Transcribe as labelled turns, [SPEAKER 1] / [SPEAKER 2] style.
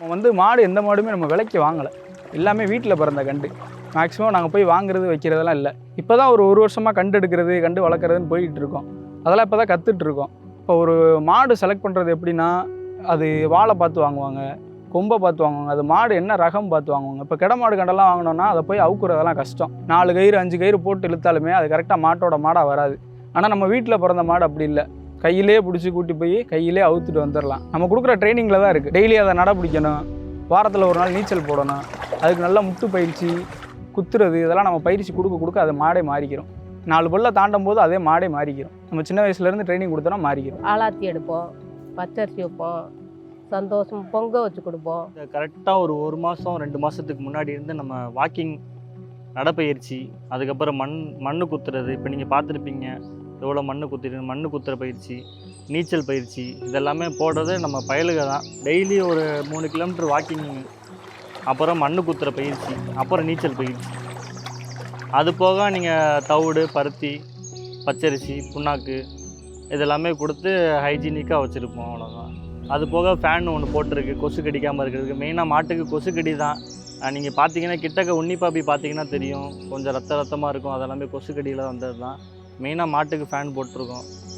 [SPEAKER 1] நம்ம வந்து மாடு எந்த மாடுமே நம்ம விலைக்கு வாங்கலை, எல்லாமே வீட்டில் பிறந்த கண்டு. மேக்ஸிமம் நாங்கள் போய் வாங்குறது வைக்கிறதெல்லாம் இல்லை. இப்போ தான் ஒரு வருஷமாக கண்டு எடுக்கிறது கண்டு வளர்க்குறதுன்னு போய்கிட்டு இருக்கோம். அதெல்லாம் இப்போ தான் கற்றுட்ருக்கோம். இப்போ ஒரு மாடு செலக்ட் பண்ணுறது எப்படின்னா, அது வாழை பார்த்து வாங்குவாங்க, கொம்பை பார்த்து வாங்குவாங்க, அது மாடு என்ன ரகம் பார்த்து வாங்குவாங்க. இப்போ கிட மாடு கண்டெல்லாம் வாங்கினோன்னா அதை போய் அவுக்குறதெல்லாம் கஷ்டம். 4 கயிறு 5 கயிறு போட்டு இழுத்தாலுமே அது கரெக்டாக மாட்டோட மாடாக வராது. ஆனால் நம்ம வீட்டில் பிறந்த மாடு அப்படி இல்லை, கையிலே பிடிச்சி கூட்டி போய் கையிலே அவுத்துட்டு வந்துடலாம். நம்ம கொடுக்குற ட்ரைனிங்கில் தான் இருக்குது. டெய்லி அதை நட பிடிக்கணும், வாரத்தில் ஒரு நாள் நீச்சல் போடணும், அதுக்கு நல்லா முட்டு பயிற்சி, குத்துறது, இதெல்லாம் நம்ம பயிற்சி கொடுக்க அது மாடே மாறிக்கிறோம். 4 பல்ல தாண்டும் போது அதே மாடே மாறிக்கிறோம். நம்ம சின்ன வயசுலேருந்து ட்ரைனிங் கொடுத்தோன்னா மாறிக்கிறோம்.
[SPEAKER 2] ஆளாத்தி எடுப்போம், பச்சரிசி வைப்போம், சந்தோஷம் பொங்க வச்சு கொடுப்போம்.
[SPEAKER 3] கரெக்டாக ஒரு மாதம் 2 மாதத்துக்கு முன்னாடி இருந்து நம்ம வாக்கிங், நடைப்பயிற்சி, அதுக்கப்புறம் மண் குத்துறது. இப்போ நீங்கள் பார்த்துருப்பீங்க எவ்வளோ மண் குத்துற பயிற்சி, நீச்சல் பயிற்சி, இதெல்லாமே போடுறது நம்ம பயலுக தான். டெய்லி ஒரு 3 கிலோமீட்டர் வாக்கிங், அப்புறம் மண் குத்துற பயிற்சி, அப்புறம் நீச்சல் பயிற்சி. அது போக நீங்கள் தவிடு, பருத்தி, பச்சரிசி, புண்ணாக்கு இதெல்லாமே கொடுத்து ஹைஜீனிக்காக வச்சுருப்போம், அவ்வளோதான். அது போக ஃபேன் ஒன்று போட்டிருக்கு கொசு கடிக்காமல் இருக்கிறதுக்கு. மெயினாக மாட்டுக்கு கொசு கடி தான். நீங்கள் பார்த்தீங்கன்னா கிட்டக்க உன்னிப்பாக போய் பார்த்தீங்கன்னா தெரியும், கொஞ்சம் ரத்தமாக இருக்கும். அதெல்லாமே கொசு கடியில் வந்தது தான். மெயினாக மாட்டுக்கு ஃபேன் போட்டிருக்கோம்.